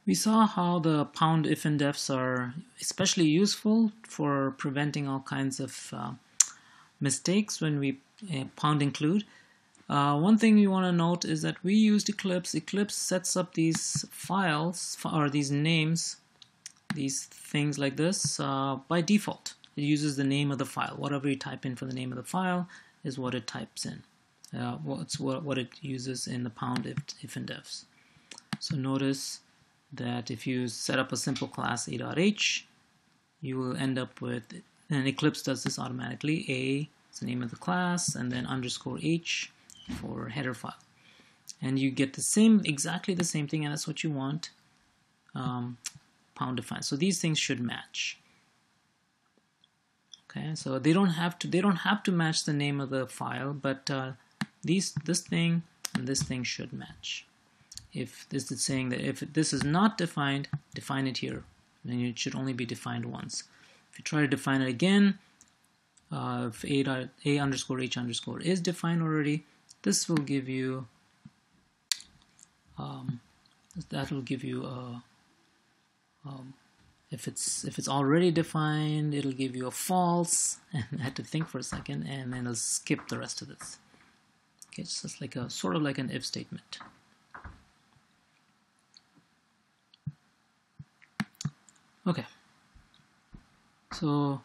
We saw how the pound if and defs are especially useful for preventing all kinds of mistakes when we pound include. One thing we want to note is that we used Eclipse. Eclipse sets up these files or these names, these things like this, by default. It uses the name of the file. Whatever you type in for the name of the file is what it types in. What it uses in the pound if and defs. So notice that if you set up a simple class a.h, you will end up with, and Eclipse does this automatically, a is the name of the class, and then underscore h for header file. And you get the same, exactly the same thing, and that's what you want, pound define. So these things should match. Okay, so they don't have to match the name of the file, but this thing and this thing should match. If this is saying that if this is not defined, define it here. Then it should only be defined once. If you try to define it again, if a underscore h underscore is defined already, this will give you if it's already defined, it'll give you a false, and I had to think for a second, and then it'll skip the rest of this. Okay, it's just like sort of like an if statement. Okay, so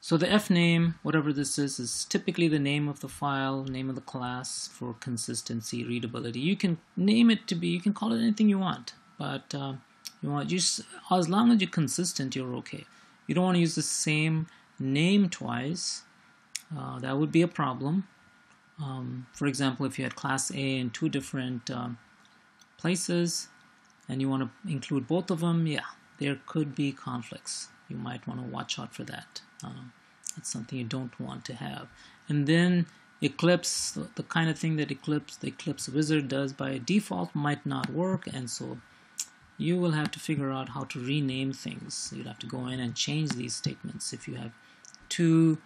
the f name, whatever this is typically the name of the file, name of the class for consistency, readability. You can name it to be, you can call it anything you want, but you want just as long as you're consistent, you're okay. You don't want to use the same name twice. That would be a problem. For example, if you had class A in two different places, and you want to include both of them, yeah, there could be conflicts. You might want to watch out for that. It's something you don't want to have. And then Eclipse, the kind of thing that the Eclipse wizard does by default might not work, and so you will have to figure out how to rename things. You'd have to go in and change these statements. If you have two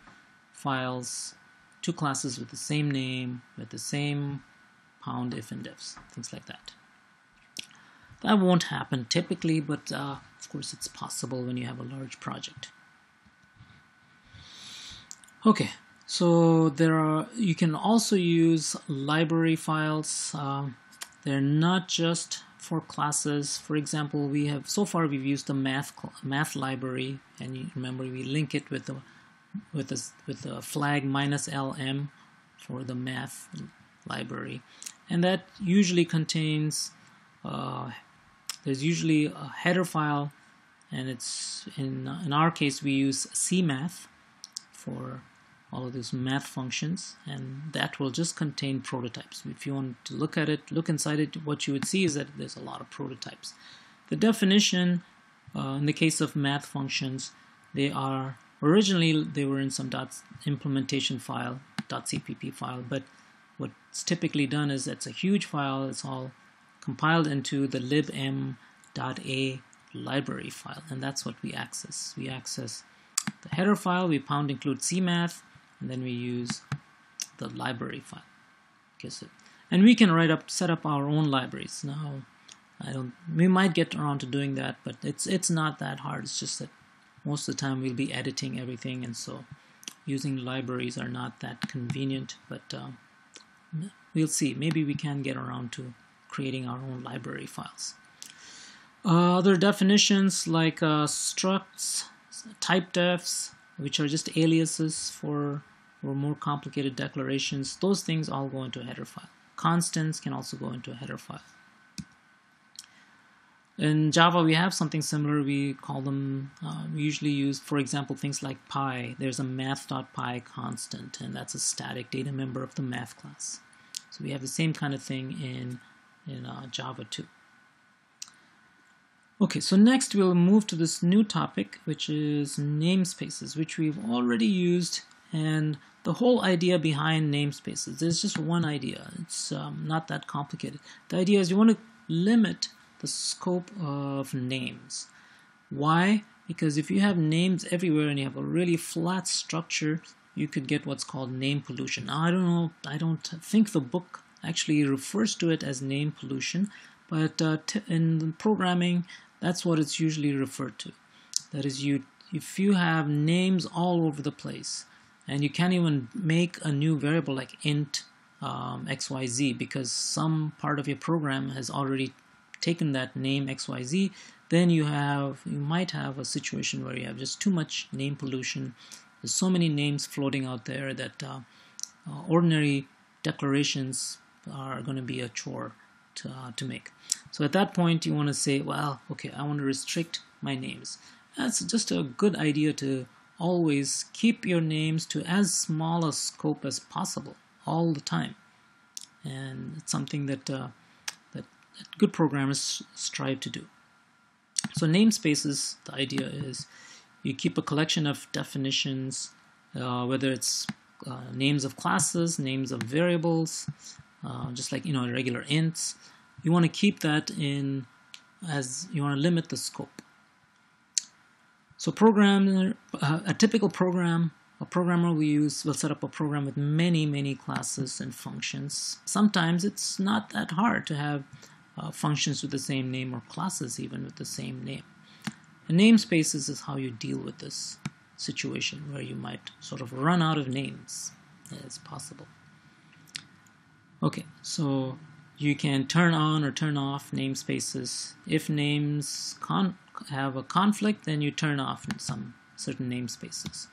files, two classes with the same name, with the same pound if and defs, things like that. That won't happen typically, but of course it's possible when you have a large project. Okay, so you can also use library files. They're not just for classes. For example, so far we've used the math library, and you remember we link it with the flag -lm for the math library, and that usually contains there's usually a header file, and it's in our case we use cmath for all of these math functions, and that will just contain prototypes. If you want to look at it, look inside it, what you would see is that there's a lot of prototypes. The definition, in the case of math functions, originally they were in some implementation file, .cpp file, but what's typically done is it's a huge file. It's all compiled into the libm.a library file, and that's what we access. We access the header file, we pound include cmath, and then we use the library file. Okay, and we can set up our own libraries. Now, we might get around to doing that, but it's not that hard. It's just that most of the time we'll be editing everything, and so using libraries are not that convenient, but we'll see. Maybe we can get around to creating our own library files. Other definitions like structs, type defs, which are just aliases for more complicated declarations, those things all go into a header file. Constants can also go into a header file. In Java, we have something similar. We call them, we usually use, for example, things like pi. There's a math.pi constant, and that's a static data member of the math class. So we have the same kind of thing in Java too. Okay, so next we'll move to this new topic, which is namespaces, which we've already used. And the whole idea behind namespaces, there's just one idea. It's not that complicated. The idea is you want to limit the scope of names. Why? Because if you have names everywhere and you have a really flat structure, you could get what's called name pollution. Now, I don't think the book actually refers to it as name pollution, but in programming, that's what it's usually referred to. That is, if you have names all over the place, and you can't even make a new variable like int xyz because some part of your program has already taken that name xyz, then you might have a situation where you have just too much name pollution. There's so many names floating out there that ordinary declarations are going to be a chore to make. So at that point, you want to say, well, okay, I want to restrict my names. That's just a good idea to always keep your names to as small a scope as possible all the time. And it's something that good programmers strive to do. So namespaces, the idea is you keep a collection of definitions, whether it's names of classes, names of variables, just like regular ints. You want to keep that in, as you want to limit the scope. So a typical program, a programmer will set up a program with many classes and functions. Sometimes it's not that hard to have functions with the same name or classes even with the same name. And namespaces is how you deal with this situation where you might sort of run out of names as possible. Okay, so you can turn on or turn off namespaces. If names have a conflict, then you turn off some certain namespaces.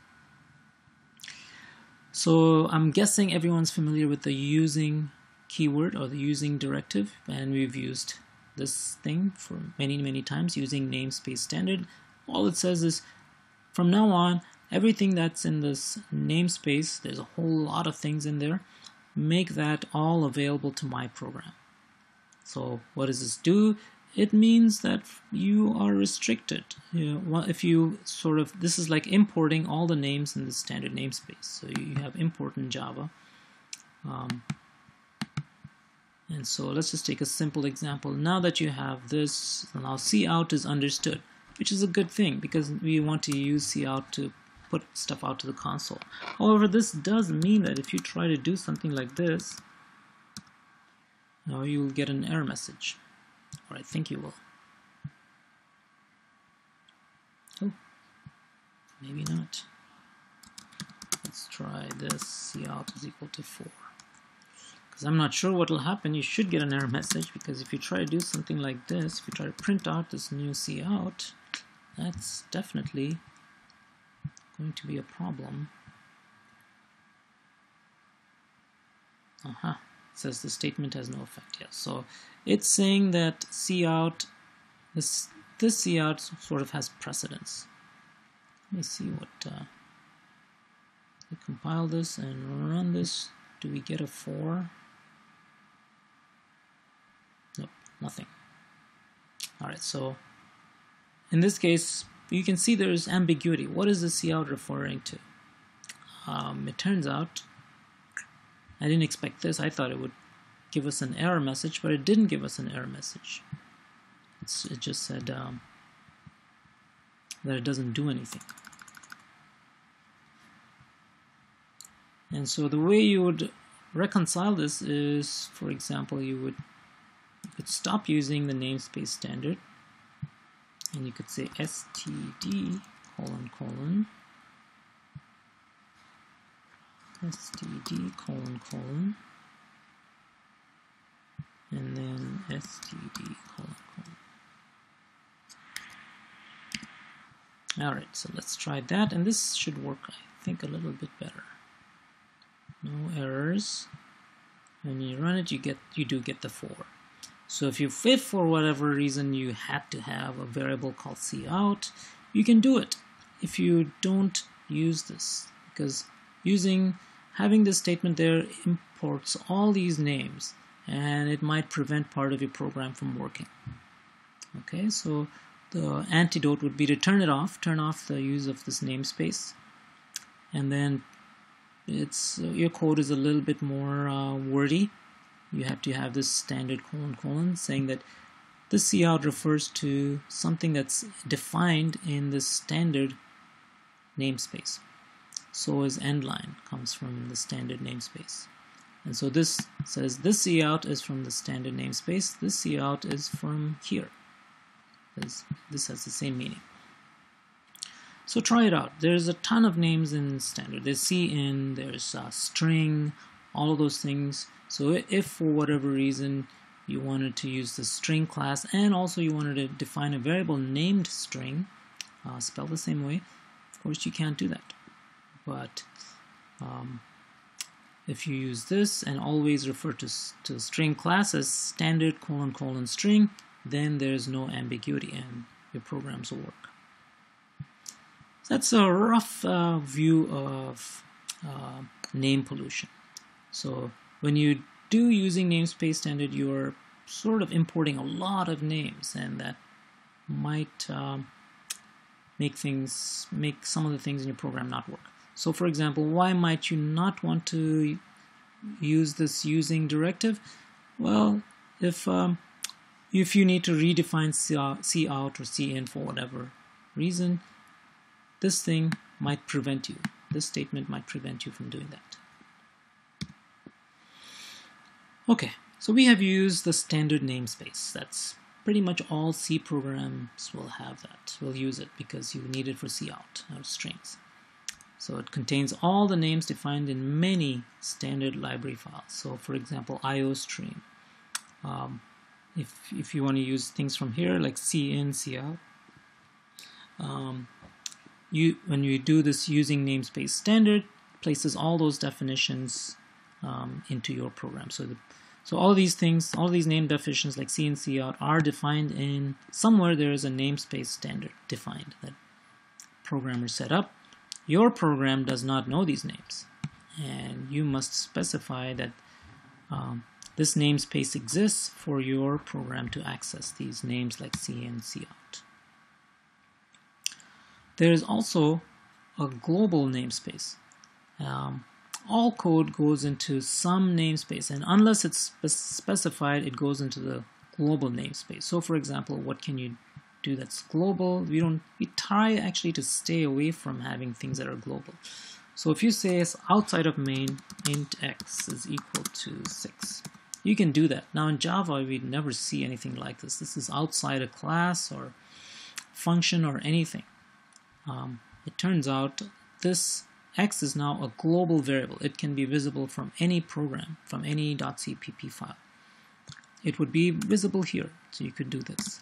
So I'm guessing everyone's familiar with the using keyword or the using directive, and we've used this thing for many times, using namespace standard. All it says is, from now on, everything that's in this namespace, there's a whole lot of things in there, make that all available to my program. So what does this do? It means that you are restricted. If you this is like importing all the names in the standard namespace. So you have import in Java. And so let's just take a simple example. Now that you have this, now cout is understood, which is a good thing because we want to use cout to put stuff out to the console. However, this does mean that if you try to do something like this, now you'll get an error message. Or I think you will. Oh, maybe not. Let's try this, cout is equal to 4. Because I'm not sure what will happen. You should get an error message, because if you try to do something like this, if you try to print out this new cout, that's definitely going to be a problem. It says the statement has no effect. Yeah, so it's saying that cout, this cout sort of has precedence. Let me see what. We compile this and run this. Do we get a 4? Nope, nothing. Alright, so in this case, you can see there's ambiguity. What is the cout referring to? It turns out, I didn't expect this. I thought it would give us an error message, but it didn't give us an error message. It just said that it doesn't do anything. And so the way you would reconcile this is, for example, you could stop using the namespace standard, and you could say std : std : and then std : Alright, so let's try that, and this should work, I think, a little bit better. No errors. When you run it, you do get the 4. So if for whatever reason you had to have a variable called cout, you can do it if you don't use this, because having this statement there imports all these names, and it might prevent part of your program from working. Okay, so the antidote would be to turn off the use of this namespace, and then your code is a little bit more wordy. You have to have this standard : saying that this cout refers to something that's defined in the standard namespace. So is endline comes from the standard namespace. And so this says this cout is from the standard namespace, this cout is from here. This has the same meaning. So try it out. There's a ton of names in standard. There's cin, there's string, all of those things. So if for whatever reason you wanted to use the string class and also you wanted to define a variable named string, spelled the same way, of course you can't do that. But if you use this and always refer to string class as standard : string, then there's no ambiguity and your programs will work. So that's a rough view of name pollution. So when you do using namespace standard, you're sort of importing a lot of names, and that might make some of the things in your program not work. So for example, why might you not want to use this using directive? Well, if you need to redefine cout or cin for whatever reason, this thing might prevent you. This statement might prevent you from doing that. Okay, so we have used the standard namespace. That's pretty much all C programs will have that. Will use it because you need it for cout of strings. So it contains all the names defined in many standard library files. So for example, iostream. If you want to use things from here like cin, cout, when you do this using namespace standard, it places all those definitions into your program. So all these things, all these name definitions like cin, cout are defined in somewhere. There is a namespace standard defined that programmers set up. Your program does not know these names, and you must specify that this namespace exists for your program to access these names like cin, cout. There is also a global namespace. All code goes into some namespace, and unless it's specified, it goes into the global namespace. So for example, what can you do that's global? We try actually to stay away from having things that are global. So if you say it's outside of main, int x is equal to 6, you can do that. Now in Java, we'd never see anything like this. This is outside a class or function or anything. It turns out this x is now a global variable. It can be visible from any program, from any .cpp file. It would be visible here, so you could do this.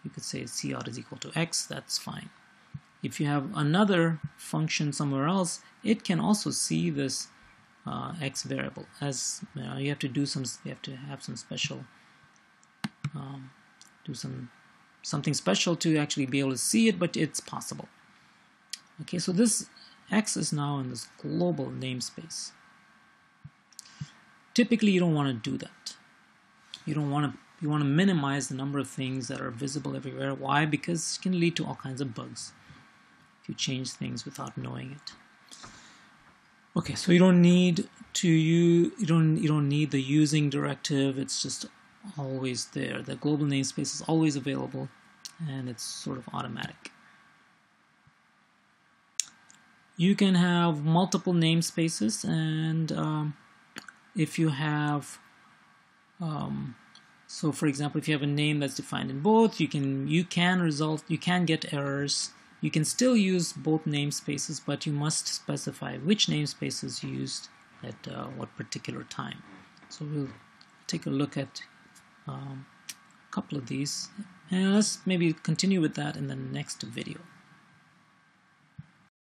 You could say cout is equal to x, that's fine. If you have another function somewhere else, it can also see this x variable. As you have to have some special, something special to actually be able to see it, but it's possible. Okay, so this x is now in this global namespace. Typically, you don't want to do that. You want to minimize the number of things that are visible everywhere. Why? Because it can lead to all kinds of bugs if you change things without knowing it. Okay, so you don't need the using directive. It's just always there. The global namespace is always available, and it's sort of automatic. You can have multiple namespaces, and if you have, so for example, if you have a name that's defined in both, you can get errors. You can still use both namespaces, but you must specify which namespace is used at what particular time. So we'll take a look at a couple of these, and let's maybe continue with that in the next video.